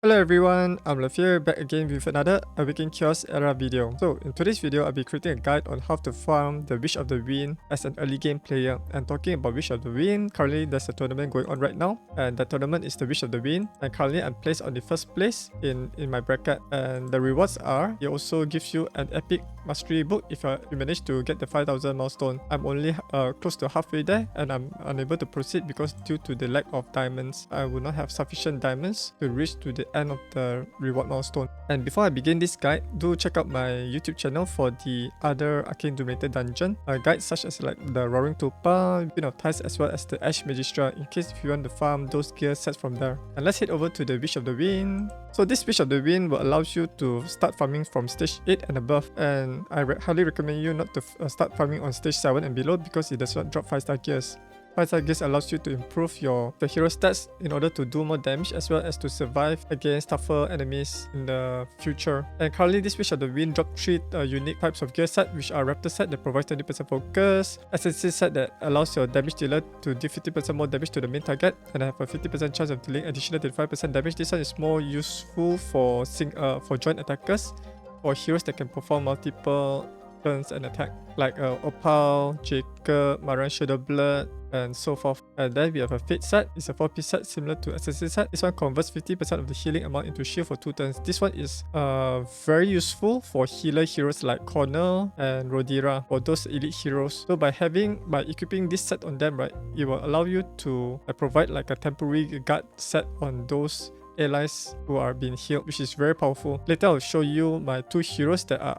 Hello everyone, I'm Lafir back again with another Awaken Chaos era video. So in today's video, I'll be creating a guide on how to farm the Wish of the Wind as an early game player. And talking about Wish of the Wind, currently there's a tournament going on right now, and the tournament is the Wish of the Wind. And currently I'm placed on the first place in my bracket. And the rewards are, it also gives you an epic mastery book if you manage to get the 5000 milestone. I'm only close to halfway there, and I'm unable to proceed because due to the lack of diamonds, I will not have sufficient diamonds to reach to the end of the reward milestone. And before I begin this guide, do check out my YouTube channel for the other Arcane Dominator dungeon guides such as like the Roaring Tupa, Bin of Ties, as well as the Ash Magistra, in case if you want to farm those gear sets from there. And let's head over to the Wish of the Wind. So this Wish of the Wind will allow you to start farming from stage 8 and above, and I highly recommend you not to start farming on stage 7 and below because it does not drop 5-star gears. 5-star gears allows you to improve your hero stats in order to do more damage as well as to survive against tougher enemies in the future. And currently this Wish of the Wind dropped 3 unique types of gear set, which are Raptor Set that provides 20% focus, SNC Set that allows your damage dealer to deal 50% more damage to the main target and have a 50% chance of dealing additional 35% damage. This one is more useful for joint attackers or heroes that can perform multiple turns and attack, like Opal, Jacob, Maran Shadowblood, and so forth. And then we have a Fate set. It's a 4-piece set similar to Assassin set. This one converts 50% of the healing amount into shield for 2 turns. This one is very useful for healer heroes like Cornel and Rodira, for those elite heroes. So by equipping this set on them, right, it will allow you to provide like a temporary guard set on those allies who are being healed, which is very powerful. Later I'll show you my 2 heroes that are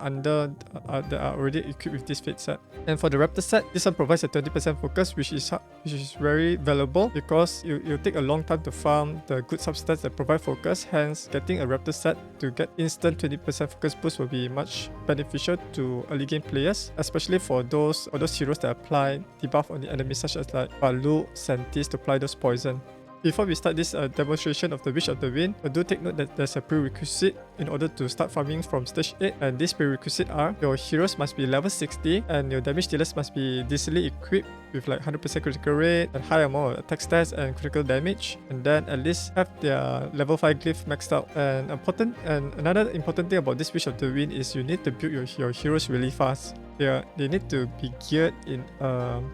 already equipped with this Fate set. And for the Raptor set, this one provides a 20% focus, which is very valuable because you take a long time to farm the good substats that provide focus. Hence, getting a Raptor set to get instant 20% focus boost will be much beneficial to early game players, especially for those heroes that apply debuff on the enemies, such as like Balu, Sentis, to apply those poison. Before we start this demonstration of the Wish of the Wind, do take note that there's a prerequisite in order to start farming from stage 8, and these prerequisites are your heroes must be level 60 and your damage dealers must be decently equipped with like 100% critical rate and high amount of attack stats and critical damage, and then at least have their level 5 glyph maxed out. And another important thing about this Wish of the Wind is you need to build your heroes really fast. They need to be geared in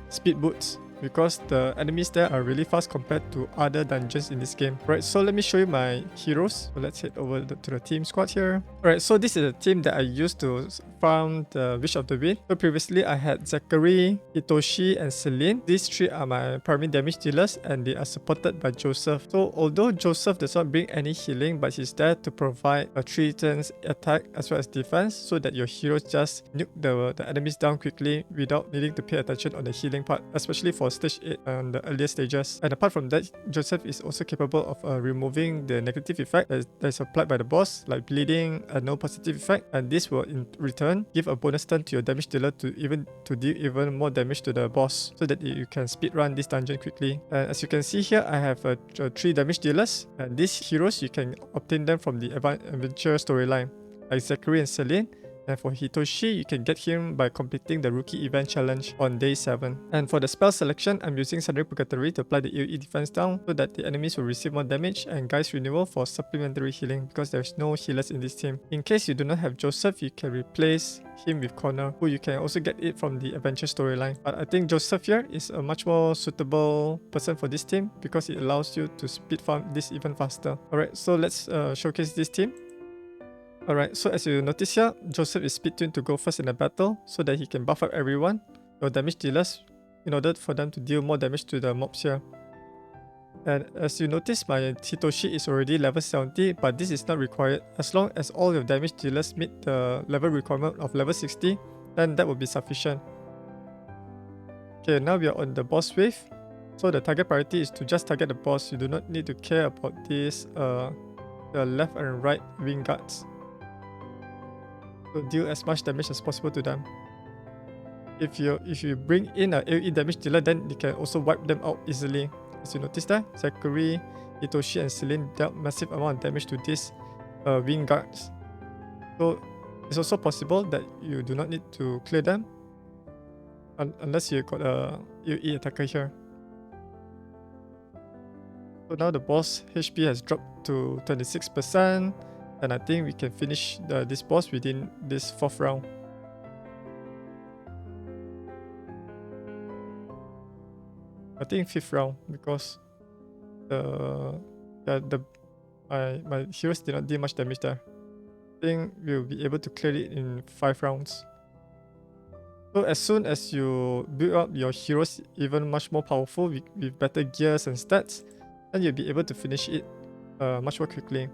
speed boots, because the enemies there are really fast compared to other dungeons in this game. Right, so let me show you my heroes. So let's head over to the team squad here. Alright, so this is a team that I used to farm the Wish of the Wind. So previously I had Zachary, Hitoshi, and Celine. These 3 are my primary damage dealers and they are supported by Joseph. So although Joseph does not bring any healing, but he's there to provide a 3 turns attack as well as defense, so that your heroes just nuke the enemies down quickly without needing to pay attention on the healing part, especially for stage 8 and the earlier stages. And apart from that, Joseph is also capable of removing the negative effect that is applied by the boss, like bleeding and no positive effect, and this will in return give a bonus turn to your damage dealer to deal even more damage to the boss, so that you can speedrun this dungeon quickly. And as you can see here, I have 3 damage dealers, and these heroes you can obtain them from the adventure storyline, like Zachary and Celine. And for Hitoshi, you can get him by completing the Rookie Event Challenge on day 7. And for the spell selection, I'm using Sundering Purgatory to apply the AoE defense down so that the enemies will receive more damage, and Guy's Renewal for supplementary healing because there's no healers in this team. In case you do not have Joseph, you can replace him with Connor, who you can also get it from the adventure storyline. But I think Joseph here is a much more suitable person for this team because it allows you to speed farm this even faster. Alright, so let's showcase this team. Alright, so as you notice here, Joseph is speed tuned to go first in the battle so that he can buff up everyone, your damage dealers, in order for them to deal more damage to the mobs here. And as you notice, my Hitoshi is already level 70, but this is not required. As long as all your damage dealers meet the level requirement of level 60, then that will be sufficient. Okay, now we are on the boss wave. So the target priority is to just target the boss. You do not need to care about this the left and right wing guards. So deal as much damage as possible to them. If you bring in an AoE damage dealer, then you can also wipe them out easily. As you notice that, Zachary, Hitoshi, and Celine dealt massive amount of damage to these wing guards. So it's also possible that you do not need to clear them unless you got a AoE attacker here. So now the boss HP has dropped to 26%, and I think we can finish this boss within this 4th round. I think 5th round, because my heroes did not do much damage there. I think we'll be able to clear it in 5 rounds. So as soon as you build up your heroes even much more powerful with better gears and stats, then you'll be able to finish it much more quickly.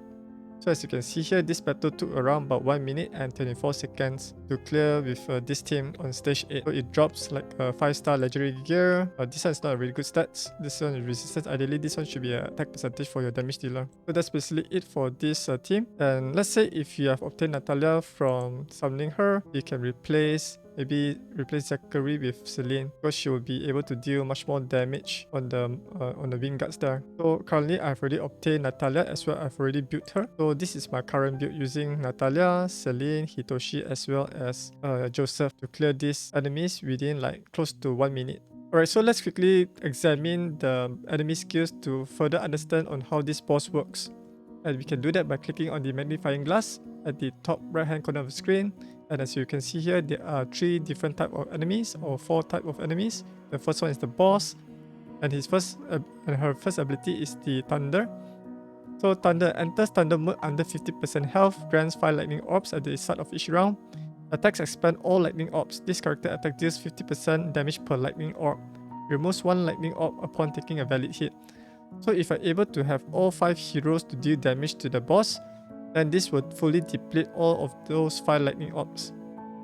So as you can see here, this battle took around about 1 minute and 24 seconds to clear with this team on stage 8. So it drops like a 5-star legendary gear. This one is not a really good stats. This one is resistance. Ideally, this one should be an attack percentage for your damage dealer. So that's basically it for this team. And let's say if you have obtained Natalia from summoning her, you can maybe replace Zachary with Celine, because she will be able to deal much more damage on the wing guards there. So currently I've already obtained Natalia as well. I've already built her. So this is my current build using Natalia, Celine, Hitoshi as well as Joseph to clear these enemies within like close to 1 minute. Alright, so let's quickly examine the enemy skills to further understand on how this boss works. And we can do that by clicking on the magnifying glass at the top right hand corner of the screen. And as you can see here, there are 3 different types of enemies, or 4 types of enemies. The first one is the boss, and her first ability is the Thunder. So Thunder enters Thunder mode under 50% health, grants 5 lightning orbs at the start of each round. Attacks expand all lightning orbs. This character attack deals 50% damage per lightning orb. Removes 1 lightning orb upon taking a valid hit. So if you're able to have all 5 heroes to deal damage to the boss, then this would fully deplete all of those 5 lightning orbs,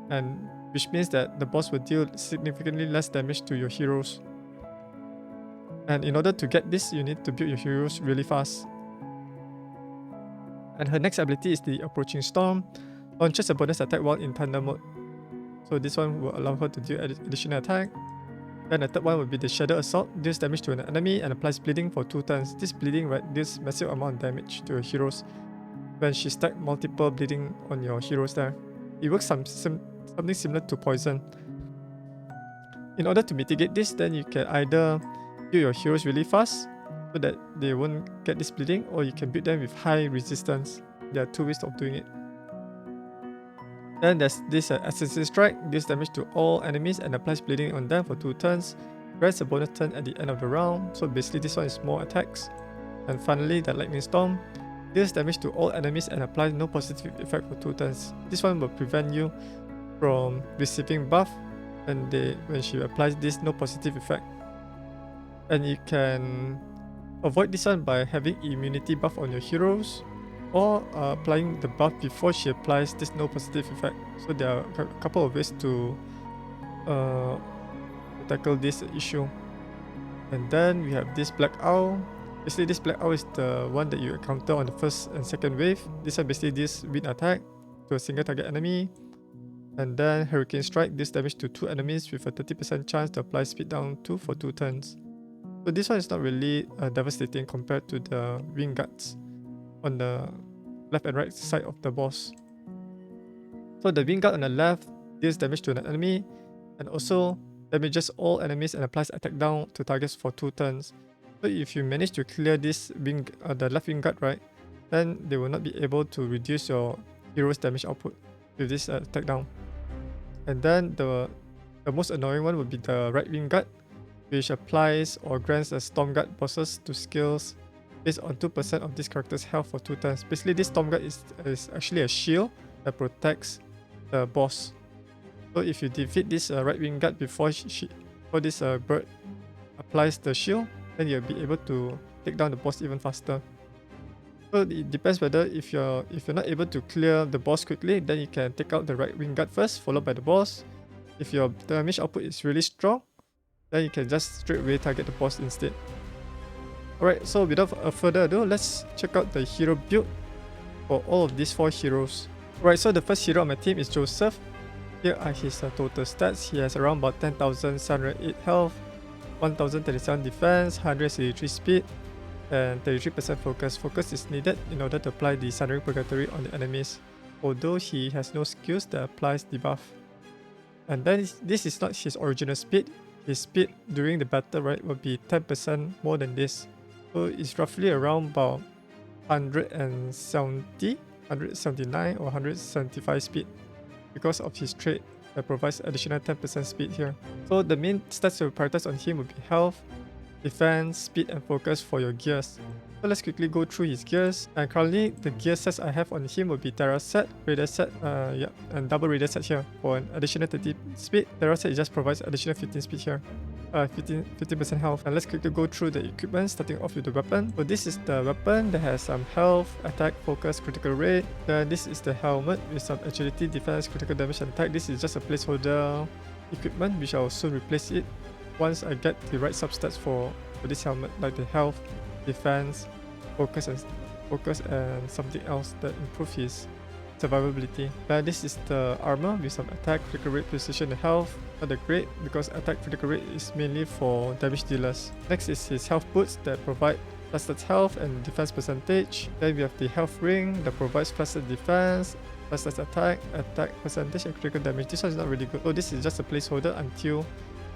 and which means that the boss will deal significantly less damage to your heroes. And in order to get this, you need to build your heroes really fast. And her next ability is the Approaching Storm. Launches a bonus attack while in Thunder mode. So this one will allow her to deal additional attack. Then the third one will be the Shadow Assault. Deals damage to an enemy and applies bleeding for 2 turns. This bleeding deals massive amount of damage to your heroes when she stacks multiple bleeding on your heroes there. It works something similar to poison. In order to mitigate this, then you can either build your heroes really fast so that they won't get this bleeding, or you can build them with high resistance. There are 2 ways of doing it. Then there's this Assassin Strike. Deals damage to all enemies and applies bleeding on them for 2 turns. Grants a bonus turn at the end of the round. So basically this one is more attacks. And finally the Lightning Storm. Deals damage to all enemies and applies no positive effect for 2 turns. This one will prevent you from receiving buff when she applies this no positive effect. And you can avoid this one by having immunity buff on your heroes, or applying the buff before she applies this no positive effect. So there are a couple of ways to tackle this issue. And then we have this Black Owl. Basically this Black Owl is the one that you encounter on the first and second wave. This one basically deals wind attack to a single target enemy. And then Hurricane Strike deals damage to 2 enemies with a 30% chance to apply speed down 2 for 2 turns. So this one is not really devastating compared to the Wing Guards on the left and right side of the boss. So the Wing Guard on the left deals damage to an enemy and also damages all enemies and applies attack down to targets for 2 turns. So if you manage to clear this the left Wing Guard, right, then they will not be able to reduce your hero's damage output with this attack down. And then the most annoying one would be the right Wing Guard, which applies or grants a Storm Guard bosses to skills based on 2% of this character's health for 2 turns. Basically this Storm Guard is actually a shield that protects the boss. So if you defeat this right Wing Guard before this bird applies the shield, then you'll be able to take down the boss even faster. So it depends whether if you're not able to clear the boss quickly, then you can take out the right Wing Guard first, followed by the boss. If your damage output is really strong, then you can just straight away target the boss instead. Alright, so without further ado, let's check out the hero build for all of these 4 heroes. Alright, so the first hero on my team is Joseph. Here are his total stats. He has around about 10,708 health, 1,037 defense, 163 speed, and 33% focus. Focus is needed in order to apply the Sundering Purgatory on the enemies, although he has no skills that applies the buff. And then this is not his original speed. His speed during the battle, right, will be 10% more than this. So it's roughly around about 170, 179 or 175 speed because of his trait that provides additional 10% speed here. So the main stats to prioritize on him would be health, defense, speed and focus for your gears. So let's quickly go through his gears. And currently the gear sets I have on him will be Terra Set, Radar Set, and double Radar Set here for an additional 30 speed. Terra Set just provides additional 15 speed here. 15% health. And let's quickly go through the equipment, starting off with the weapon. So this is the weapon that has some health, attack, focus, critical rate. Then this is the helmet with some agility, defense, critical damage and attack. This is just a placeholder equipment which I will soon replace it once I get the right substats for this helmet, like the health, defense, focus and something else that improve his survivability. Then this is the armor with some attack, critical rate, precision and health. Not that great because attack critical rate is mainly for damage dealers. Next is his health boots that provide +stats health and defense percentage. Then we have the health ring that provides +stats defense, +stats attack, attack percentage and critical damage. This one is not really good. So this is just a placeholder until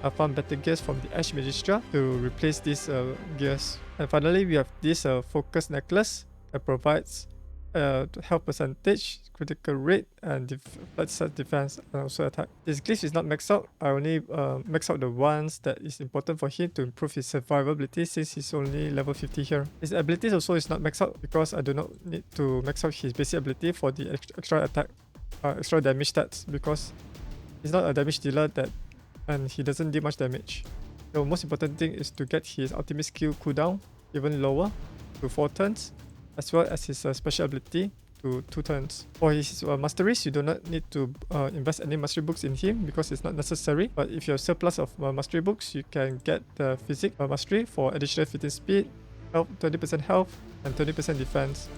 I found better gears from the Ash Magistra to replace these gears. And finally we have this focus necklace that provides health percentage, critical rate and +stats defense and also attack. This glyph is not maxed out. I only max out the ones that is important for him to improve his survivability since he's only level 50 here. His abilities also is not maxed out because I do not need to max out his basic ability for the extra attack, extra damage stats because he's not a damage dealer and he doesn't deal much damage. The most important thing is to get his ultimate skill cooldown even lower to 4 turns, as well as his special ability to 2 turns. For his masteries, you do not need to invest any mastery books in him because it's not necessary. But if you have surplus of mastery books, you can get the physic mastery for additional 15 speed, health, 20% health, and 20% defense.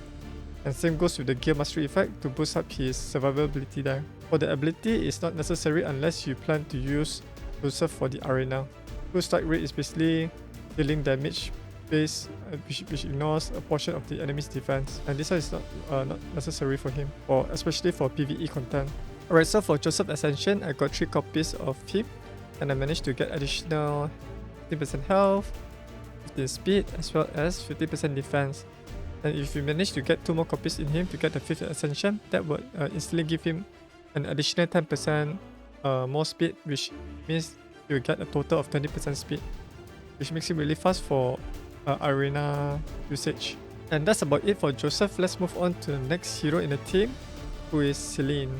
And same goes with the gear mastery effect to boost up his survivability there. For the ability, it's not necessary unless you plan to use Joseph for the arena. Full strike rate is basically dealing damage base which ignores a portion of the enemy's defense, and this one is not necessary for him, especially for PvE content. Alright, so for Joseph Ascension, I got 3 copies of him and I managed to get additional 15% health, 15 speed as well as 50% defense. And if you manage to get 2 more copies in him to get the 5th Ascension, that would instantly give him an additional 10% more speed, which means you will get a total of 20% speed, which makes him really fast for arena usage. And that's about it for Joseph. Let's move on to the next hero in the team, who is Celine.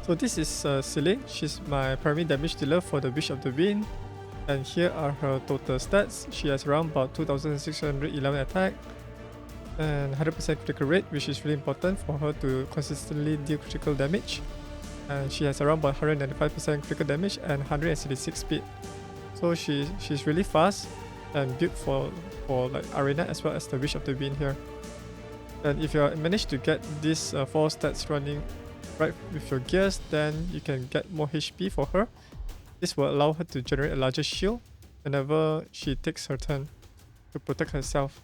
So this is Celine. She's my primary damage dealer for the Wish of the Wind. And here are her total stats. She has around about 2611 attack and 100% critical rate, which is really important for her to consistently deal critical damage. And she has around about 195% critical damage and 166 speed. So she's really fast and built for like arena as well as the Wish of the Wind here. And if you manage to get these 4 stats running right with your gears, then you can get more HP for her. This will allow her to generate a larger shield whenever she takes her turn to protect herself.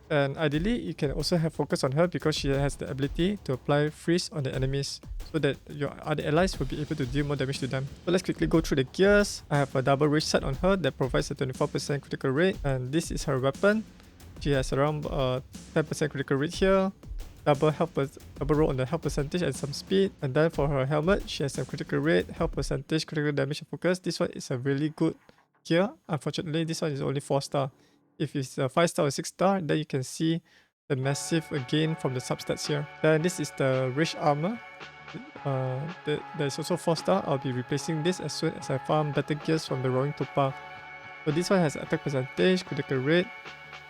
And ideally, you can also have focus on her because she has the ability to apply freeze on the enemies so that your other allies will be able to deal more damage to them. So let's quickly go through the gears. I have a double rage set on her that provides a 24% critical rate, and this is her weapon. She has around 10% critical rate here, double roll on the health percentage and some speed. And then for her helmet, she has some critical rate, health percentage, critical damage and focus. This one is a really good gear. Unfortunately, this one is only 4-star. If it's a 5-star or 6-star, then you can see the massive gain from the substats here. Then this is the Rage Armor. There's also 4-star. I'll be replacing this as soon as I farm better gears from the Roaring Topa. So this one has attack percentage, critical rate,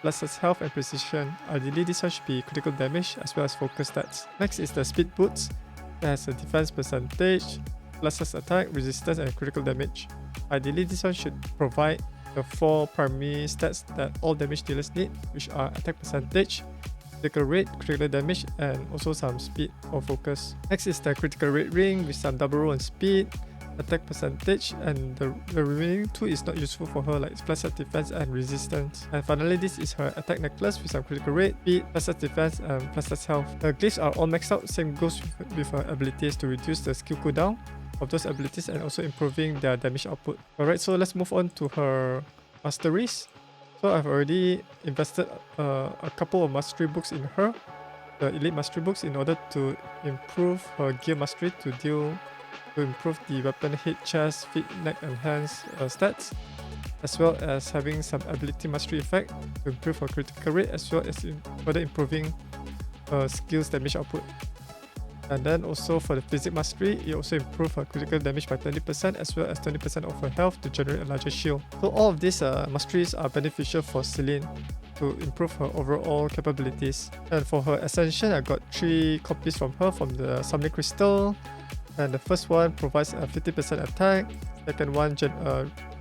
+stats health and precision. Ideally, this one should be critical damage as well as focus stats. Next is the Speed Boots. That has a defense percentage, +stats attack, resistance and critical damage. Ideally, this one should provide the 4 primary stats that all damage dealers need, which are attack percentage, critical rate, critical damage, and also some speed or focus. Next is the critical rate ring with some double roll and speed, attack percentage, and the remaining 2 is not useful for her, like +stats defense and resistance. And finally, this is her attack necklace with some critical rate, speed, +stats defense, and +stats health. The glyphs are all maxed out. Same goes with her abilities to reduce the skill cooldown of those abilities and also improving their damage output. Alright, so let's move on to her masteries. So I've already invested a couple of mastery books in her, the elite mastery books, in order to improve her gear mastery to improve the weapon hit, chest, feet, neck, and hands stats, as well as having some ability mastery effect to improve her critical rate, as well as further improving skills damage output. And then also for the physic mastery, it also improves her critical damage by 20% as well as 20% of her health to generate a larger shield. So all of these masteries are beneficial for Celine to improve her overall capabilities. And for her ascension, I got 3 copies from her from the summoning crystal. And the first one provides a 50% attack. Second one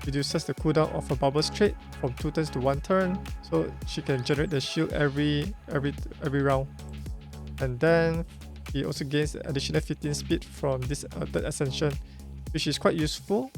reduces the cooldown of a bubble trait from 2 turns to 1 turn, so she can generate the shield every round. And then he also gains additional 15 speed from this third ascension, which is quite useful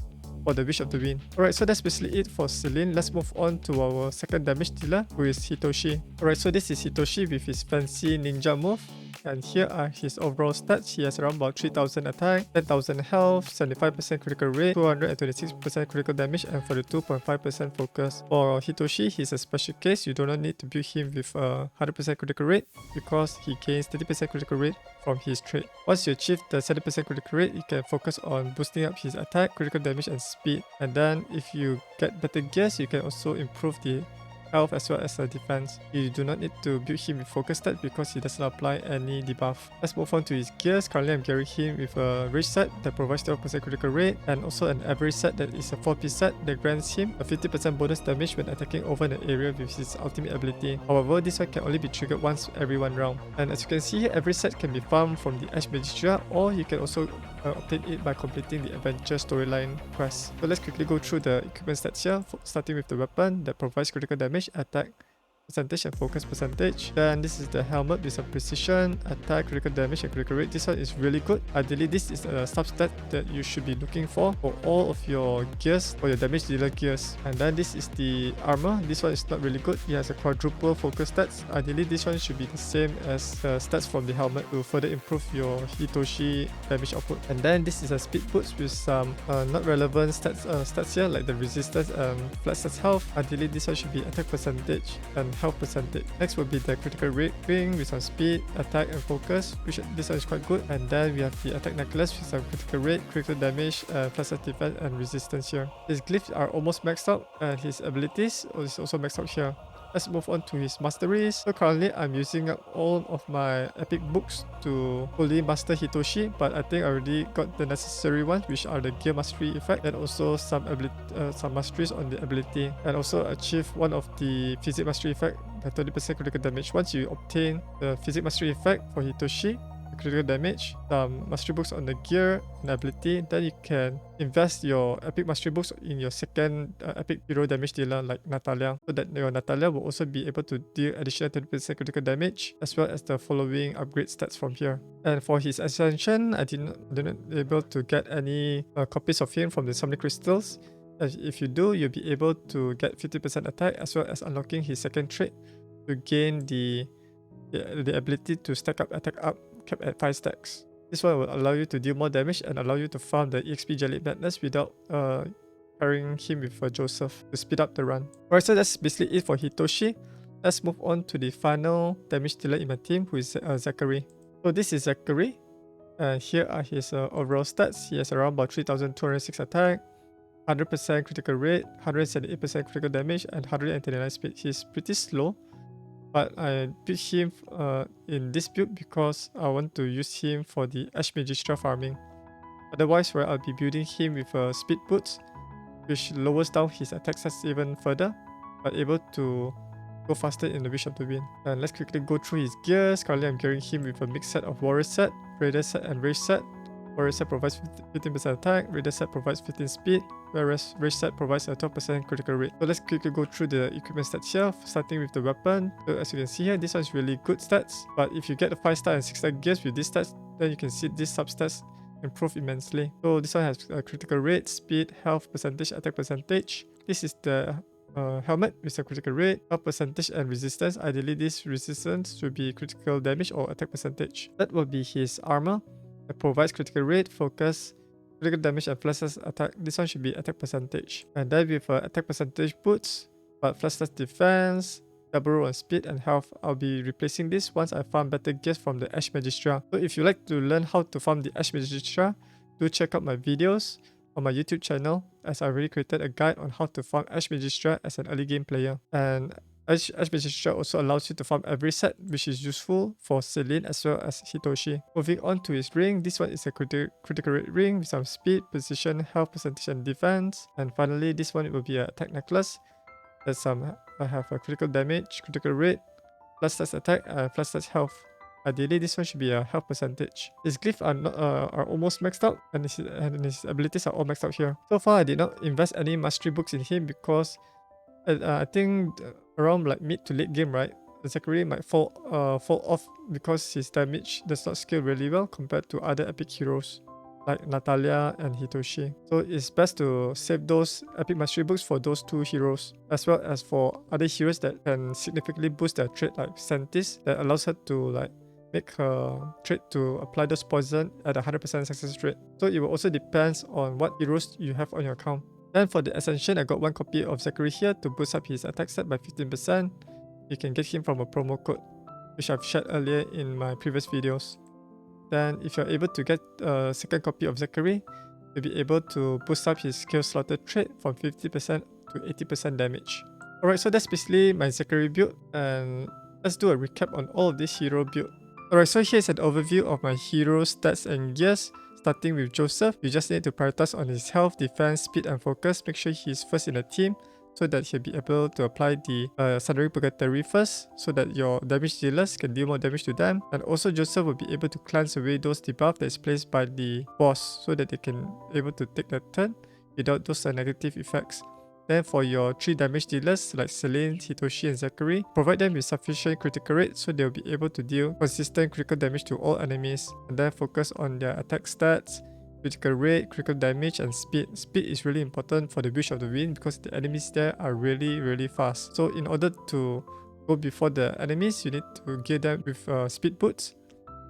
for the Wish of the Wind. Alright, so that's basically it for Celine. Let's move on to our second damage dealer, who is Hitoshi. Alright, so this is Hitoshi with his fancy ninja move. And here are his overall stats. He has around about 3000 attack, 10,000 health, 75% critical rate, 226% critical damage, and 42.5% focus. For Hitoshi, he's a special case. You do not need to build him with a 100% critical rate because he gains 30% critical rate from his trait. Once you achieve the 70% critical rate, you can focus on boosting up his attack, critical damage, and speed. And then if you get better gears, you can also improve the health as well as defense. You do not need to build him with focus stat because he does not apply any debuff. Let's move on to his gears. Currently I'm gearing him with a rage set that provides 12% critical rate, and also an average set that is a 4-piece set that grants him a 50% bonus damage when attacking over an area with his ultimate ability. However, this one can only be triggered once every 1 round. And as you can see here, every set can be farmed from the Ash Magistra, or you can also obtain it by completing the adventure storyline quest. So let's quickly go through the equipment stats here, starting with the weapon that provides critical damage, attack percentage, and focus percentage. Then this is the helmet with some precision, attack, critical damage, and critical rate. This one is really good. Ideally, this is a substat that you should be looking for all of your gears, for your damage dealer gears. And then this is the armor. This one is not really good. It has a quadruple focus stats. Ideally, this one should be the same as the stats from the helmet to further improve your Hitoshi damage output. And then this is a speed boost with some not relevant stats here, like the resistance and flat stats health. Ideally, this one should be attack percentage and health percentage. Next will be the critical rate ring with some speed, attack, and focus, which this one is quite good. And then we have the attack necklace with some critical rate, critical damage, flat stat defense, and resistance here. His glyphs are almost maxed out, and his abilities is also maxed out here. Let's move on to his masteries. So currently I'm using up all of my epic books to fully master Hitoshi, but I think I already got the necessary ones, which are the gear mastery effect and also some masteries on the ability, and also achieve one of the physic mastery effect, the 30% critical damage. Once you obtain the physic mastery effect for Hitoshi, critical damage, some mastery books on the gear and ability, then you can invest your epic mastery books in your second epic hero damage dealer like Natalia, so that your Natalia will also be able to deal additional 30% critical damage as well as the following upgrade stats from here. And for his ascension, I didn't able to get any copies of him from the summoning crystals. If you do, you'll be able to get 50% attack as well as unlocking his second trait to gain the ability to stack up attack up, kept at 5 stacks. This one will allow you to deal more damage and allow you to farm the EXP Jelly Madness without pairing him with Joseph to speed up the run. Alright, so that's basically it for Hitoshi. Let's move on to the final damage dealer in my team, who is Zachary. So this is Zachary, and here are his overall stats. He has around about 3206 attack, 100% critical rate, 178% critical damage, and 129 speed. He's pretty slow, but I built him in this build because I want to use him for the Ash Magistra farming. Otherwise, I'll be building him with speed boots, which lowers down his attack stats even further, but able to go faster in the Wish of the Wind. And let's quickly go through his gears. Currently I'm gearing him with a mixed set of Warrior Set, Raider Set, and Rage Set. Warrior Set provides 15% attack, Raider Set provides 15 speed, whereas Rage Set provides a 12% critical rate. So let's quickly go through the equipment stats here, starting with the weapon. So as you can see here, this one is really good stats, but if you get the 5-star and 6-star gears with these stats, then you can see these substats improve immensely. So this one has a critical rate, speed, health percentage, attack percentage. This is the helmet with a critical rate, health percentage, and resistance. Ideally, this resistance should be critical damage or attack percentage. That will be his armor. It provides critical rate, focus, critical damage, and flashes attack. This one should be attack percentage. And then with attack percentage boots, But flash defense, double roll on speed and health. I'll be replacing this once I farm better gears from the Ash Magistra. So if you like to learn how to farm the Ash Magistra, do check out my videos on my YouTube channel, as I already created a guide on how to farm Ash Magistra as an early game player. And Ash Magistra also allows you to farm every set, which is useful for Celine as well as Hitoshi. Moving on to his ring, this one is a critical rate ring with some speed, position, health percentage and defense. And finally, this one will be an attack necklace. There's I have a critical damage, critical rate, plus stats attack, and plus stats health. Ideally, this one should be a health percentage. His glyphs are almost maxed out, and his abilities are all maxed out here. So far, I did not invest any mastery books in him because I think around like mid to late game, right, Zachary might fall off because his damage does not scale really well compared to other epic heroes like Natalia and Hitoshi. So it's best to save those epic mastery books for those two heroes, as well as for other heroes that can significantly boost their trait, like Sentis, that allows her to like make her trait to apply those poison at a 100% success rate. So it will also depends on what heroes you have on your account. Then for the Ascension, I got one copy of Zachary here to boost up his attack stat by 15%. You can get him from a promo code, which I've shared earlier in my previous videos. Then if you're able to get a second copy of Zachary, you'll be able to boost up his skill slotted trait from 50% to 80% damage. Alright, so that's basically my Zachary build, and let's do a recap on all of this hero build. Alright, so here's an overview of my hero stats and gears. Starting with Joseph, you just need to prioritize on his health, defense, speed and focus. Make sure he's first in the team so that he'll be able to apply the Sundering Purgatory first, so that your damage dealers can deal more damage to them. And also Joseph will be able to cleanse away those debuffs that is placed by the boss, so that they can able to take the turn without those negative effects. Then for your 3 damage dealers like Celine, Hitoshi and Zachary, provide them with sufficient critical rate so they'll be able to deal consistent critical damage to all enemies. And then focus on their attack stats, critical rate, critical damage and speed. Speed is really important for the Wish of the Wind because the enemies there are really fast. So in order to go before the enemies, you need to gear them with speed boots.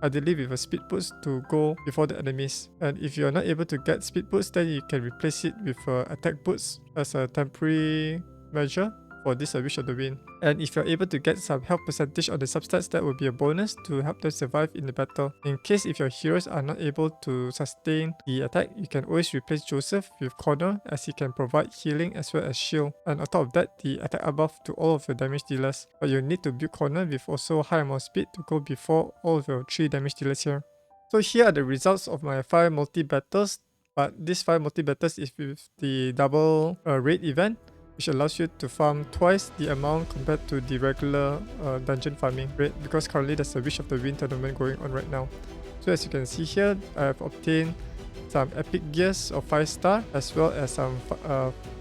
Ideally with a speed boost to go before the enemies. And if you're not able to get speed boost, then you can replace it with attack boots as a temporary measure for this Wish of the Wind. And if you're able to get some health percentage on the substats, that will be a bonus to help them survive in the battle. In case if your heroes are not able to sustain the attack, you can always replace Joseph with Corner, as he can provide healing as well as shield. And on top of that, the attack buff to all of your damage dealers. But you need to build Corner with also high amount of speed to go before all of your 3 damage dealers here. So here are the results of my 5 multi-battles. But these 5 multi-battles is with the double raid event, which allows you to farm twice the amount compared to the regular dungeon farming rate, because currently there's a Wish of the Wind tournament going on right now. So as you can see here, I have obtained some epic gears of 5 star as well as some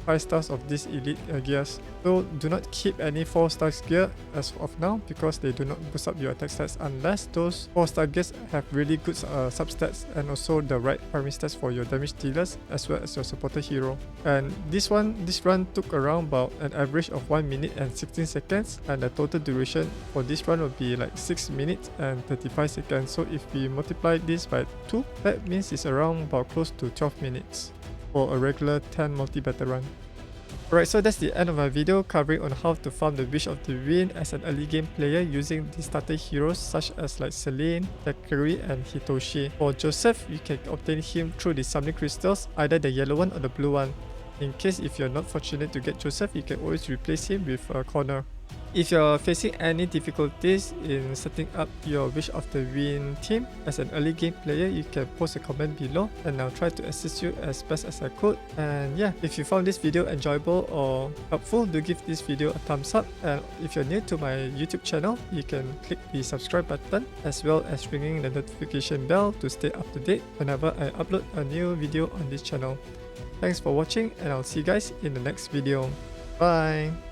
5 stars of these elite gears. So do not keep any 4 stars gear as of now, because they do not boost up your attack stats unless those 4 star gears have really good substats and also the right farming stats for your damage dealers as well as your supporter hero. And this run took around about an average of 1 minute and 16 seconds, and the total duration for this run will be like 6 minutes and 35 seconds. So if we multiply this by 2, that means it's around about close to 12 minutes for a regular 10 multi-battle run. Alright, so that's the end of my video covering on how to farm the Wish of the Wind as an early game player using the starter heroes such as like Celine, Zachary and Hitoshi. For Joseph, you can obtain him through the summoning crystals, either the yellow one or the blue one. In case if you're not fortunate to get Joseph, you can always replace him with a Corner. If you're facing any difficulties in setting up your Wish of the Wind team as an early game player, you can post a comment below and I'll try to assist you as best as I could. And yeah, if you found this video enjoyable or helpful, do give this video a thumbs up. And if you're new to my YouTube channel, you can click the subscribe button as well as ringing the notification bell to stay up to date whenever I upload a new video on this channel. Thanks for watching and I'll see you guys in the next video. Bye!